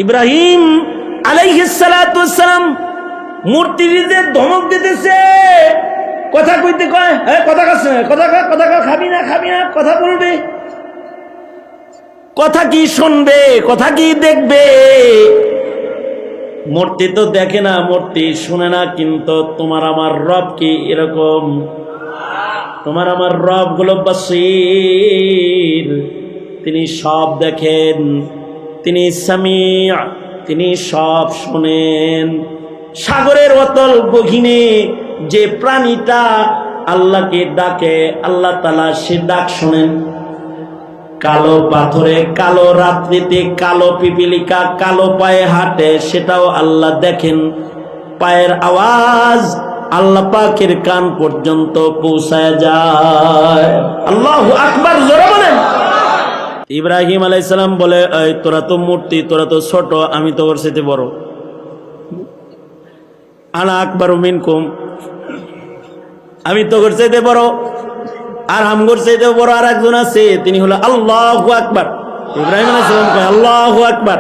ইব্রাহিম আলাইহিস সালাতু ওয়াস সালাম মূর্তিতে ধমক দিতেছে, কথা কইতে কয়, কথা কাছে কথা খাবি না কথা বলবে, কথা কি শুনবে, কথা কি দেখবে? মূর্তি তো দেখে না, মূর্তি শুনে না, কিন্তু তোমার আমার রব কি এরকম? তোমার আমার রব গুলো বাসীর, তিনি সব দেখেন, তিনি সামিআ, তিনি সব শুনেন। সাগরের অতল গহীনে যে প্রাণীটা আল্লাহকে ডাকে, আল্লাহ তাআলা সে ডাক শোনেন। কালো পাথরে, কালো রাত্রিতে, কালো পিপিলিকা কালো পায়ে হাঁটে, সেটাও আল্লাহ দেখেন। পায়ের আওয়াজ আল্লাহ পাকের কান পর্যন্ত পৌঁছায় যায়। আল্লাহু আকবার, জোরে বলেন। ইব্রাহিম আলাইহিস সালাম বলে, এই তোরা তো মূর্তি, তোরা তো ছোট, আমি তো ওর চাইতে বড়। আনা আকবারু মিনকুম, আমি তো ওর চাইতে বড়। আর আমগর চাইতে বড় আর একজন আছে, তিনি হলো আল্লাহু আকবার। ইব্রাহিম আলাইহিস সালাম কয় আল্লাহু আকবার।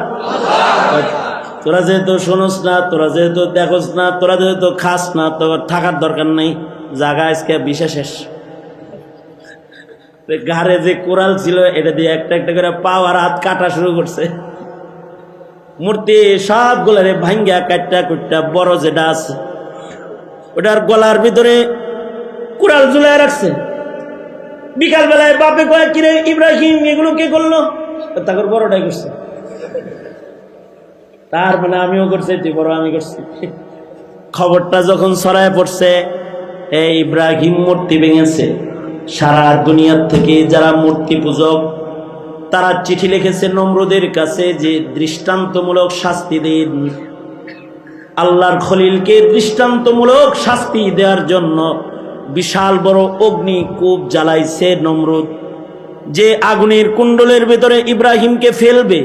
তোরা যেহেতু শোনস না, তোরা যেহেতু দেখোস না, তোরা যেহেতু খাস না, তোর থাকার দরকার নাই, জায়গা আজকে বিশেষ। ঘাড়ে যে কোরাল ছিল এটা দিয়ে একটা একটা করে পা আর হাত কাটা শুরু করছে। মূর্তি সবগুলারে ভাঙ্গা কাটটা কুটটা বড় যেটা আছে ওটার গলার ভিতরে কোরাল ঝুলায় রাখছে। বিকাল বেলায় বাপে কয়, কিরে ইব্রাহিম এগুলো কে করলো? তারপর বড়টাই করছে। তার মানে আমিও করছি, তুই বড় আমি করছি। খবরটা যখন ছড়ায় পড়ছে, এই ইব্রাহিম মূর্তি ভেঙেছে, সারা দুনিয়ার থেকে যারা মূর্তি পূজক তারা চিঠি লিখেছে নমরুদের কাছে যে দৃষ্টান্তমূলক শাস্তি দিন। আল্লাহর খলিলকে দৃষ্টান্তমূলক শাস্তি দেওয়ার জন্য বিশাল বড় অগ্নিকূপ জ্বালাইছে নমরুদ, যে আগুনের কুণ্ডলের ভিতরে ইব্রাহিমকে ফেলবে।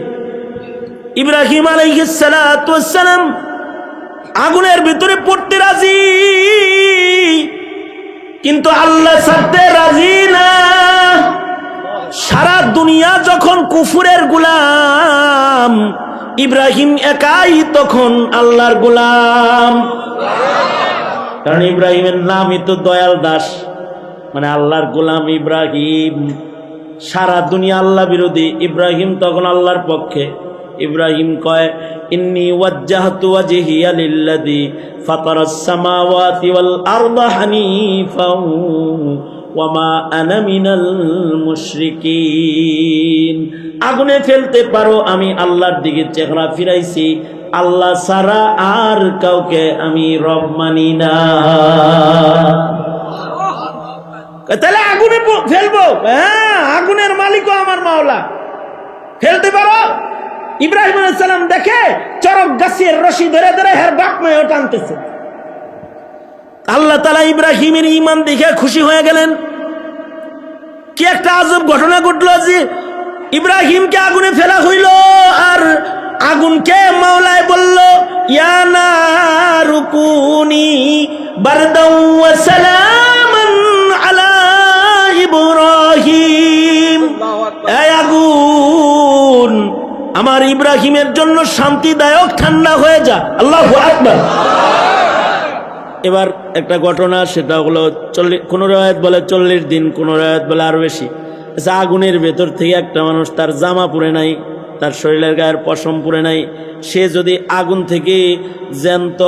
ইব্রাহিম আলাইহিস সালাতু ওয়াস সালাম আগুনের ভিতরে পড়তে রাজি, কিন্তু আল্লাহ ছাড়তে রাজি না। সারা দুনিয়া যখন কুফুরের গোলাম, ইব্রাহিম একাই তখন আল্লাহর গোলাম। কারণ ইব্রাহিমের নামই তো দয়াল দাস, মানে আল্লাহর গোলাম ইব্রাহিম। সারা দুনিয়া আল্লাহ বিরোধী, ইব্রাহিম তখন আল্লাহর পক্ষে। ইব্রাহিম কয়, ইন্নী ওয়াজ্জাহতু ওয়াজহিয়া লিল্লাযী ফাতারাস সামাওয়াতি ওয়াল আরদা হানিফাও ওয়া মা আনা মিনাল মুশরিকিন। আগুনে ফেলতে পারো, আমি আল্লাহর দিকে চেহারা ফিরাইছি, আল্লাহ ছাড়া আর কাউকে আমি রব মানি না। তাহলে আগুনে ফেলবো? হ্যাঁ, আগুনের মালিকও আমার মাওলা, ফেলতে পারো। ইব্রাহিম আলাইহিস সালাম দেখে চরক গাছের রশি ধরে ধরে হের বাপ মায়েও টানতেছে। আল্লাহ তাআলা ইব্রাহিমের ঈমান দেখে খুশি হয়ে গেলেন। কি একটা আজব ঘটনা ঘটলো যে ইব্রাহিমকে আগুনে ফেলা হইল, আর আগুনকে মাওলায় বলল, ইয়া নারু কুনি বারদাও ওয়া সালামান আলা ইব্রাহিম। এই আগুন আমার ইব্রাহিমের জন্য শান্তিদায়ক ঠান্ডা হয়ে যা। আল্লাহু আকবার। এবার একটা ঘটনা, সেটা হলো 40, কোন রায়াত বলে 40 দিন, কোন রায়াত বলে আরো বেশি। আগুনের ভেতর থেকে একটা মানুষ, তার জামা পরে নাই, তার শরীরের গায়ের পশম পরে নাই, সে যদি আগুন থেকে জ্যান্ত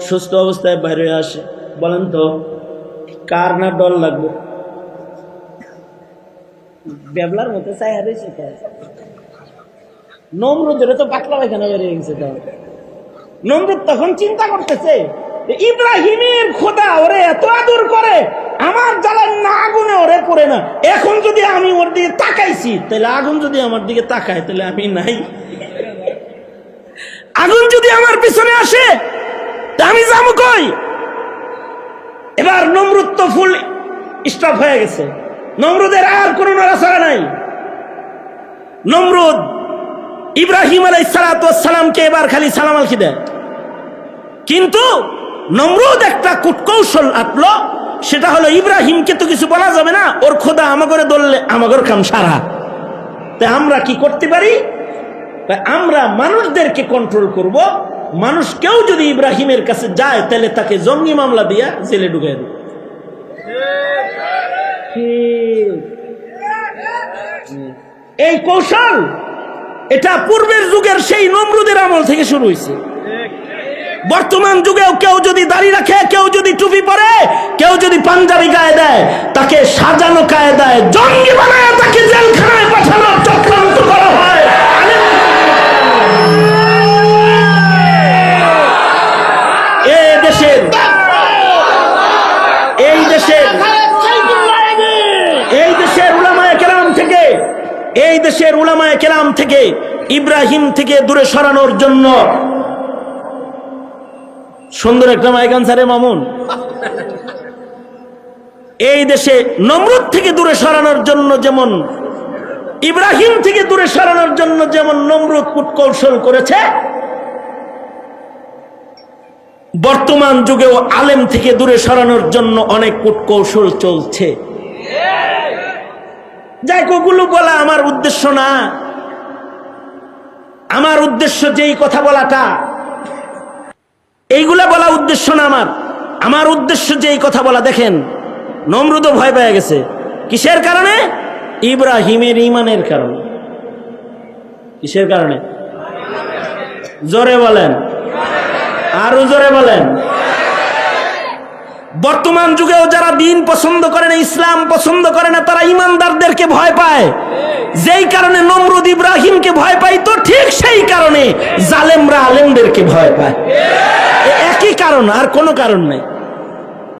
সুস্থ অবস্থায় বাইরে আসে, বলেন তো কার না ডর লাগবে? বেবলার মতো চাই হারিয়েছে। নমরুদের তো পাতলা পায়খানা বেরিয়ে গেছে। নমরুদ তখন চিন্তা করতেছে, ইব্রাহিমের খোদা ওরে এত আদর করে, আমার জ্বালার না আগুনে ওরে পড়ে না। এখন যদি আমি ওর দিকে তাকাইছি, তাহলে আগুন যদি আমার দিকে তাকায়, তাহলে আমি নাই। আগুন যদি আমার পিছনে আসে, আমি যাবো কই? এবার নমরুদ তো ফুল স্টপ হয়ে গেছে, নমরুদের আর কোনো নড়াচড়া নাই। নমরুদ ইব্রাহিম আলাইহিস সালাতু ওয়াস সালামকে এবার খালি সালাম আলখি দেয়, কিন্তু নমরুদ একটা কূটকৌশল আটলো, সেটা হলো ইব্রাহিমকে তো কিছু বলা যাবে না, ওর খোদা আমাগরে ধরলে আমাগর কাম সারা। তাই আমরা কি করতে পারি? আমরা মানুষদেরকে কন্ট্রোল করব। মানুষ কেউ যদি ইব্রাহিমের কাছে যায় তাহলে তাকে জঙ্গি মামলা দিয়া জেলে ঢুকাই দেব। এই কৌশল এটা পূর্বের যুগের সেই নমরুদের আমল থেকে শুরু হয়েছে। বর্তমান যুগেও কেউ যদি দাড়ি রাখে, কেউ যদি টুপি পরে, কেউ যদি পাঞ্জাবি গায়ে দেয়, তাকে সাজানো কায়দায় জঙ্গি বানায় তাকে জেলখানায় পাঠানোর চক্রান্ত করা হয়। এই দেশের উলামায়ে কেরাম থেকে ইব্রাহিম থেকে দূরে সরানোর জন্য সুন্দর একটা মাইক আনসারে মামুন, এই দেশে নমরুদ থেকে দূরে সরানোর জন্য যেমন, ইব্রাহিম থেকে দূরে সরানোর জন্য যেমন নমরুদ কূটকৌশল করেছে, বর্তমান যুগেও আলেম থেকে দূরে সরানোর জন্য অনেক কূটকৌশল চলছে। যাই ওগুলো বলা আমার উদ্দেশ্য না। আমার উদ্দেশ্য যেই কথা বলাটা, এইগুলা বলা উদ্দেশ্য না আমার। আমার উদ্দেশ্য যেই কথা বলা, দেখেন নমরুদও ভয় পেয়ে গেছে। কিসের কারণে? ইব্রাহিমের ঈমানের কারণে। কিসের কারণে? জোরে বলেন, আরো জোরে বলেন। বর্তমান যুগেও যারা দিন পছন্দ করে না, ইসলাম পছন্দ করে না, তারা ইমানদারদেরকে ভয় পায়। যেই কারণে নমরুদ ইব্রাহিমকে ভয় পায়, তো ঠিক সেই কারণে জালেমরা আলেমদেরকে ভয় পায়। একই কারণ, আর কোনো কারণ নাই।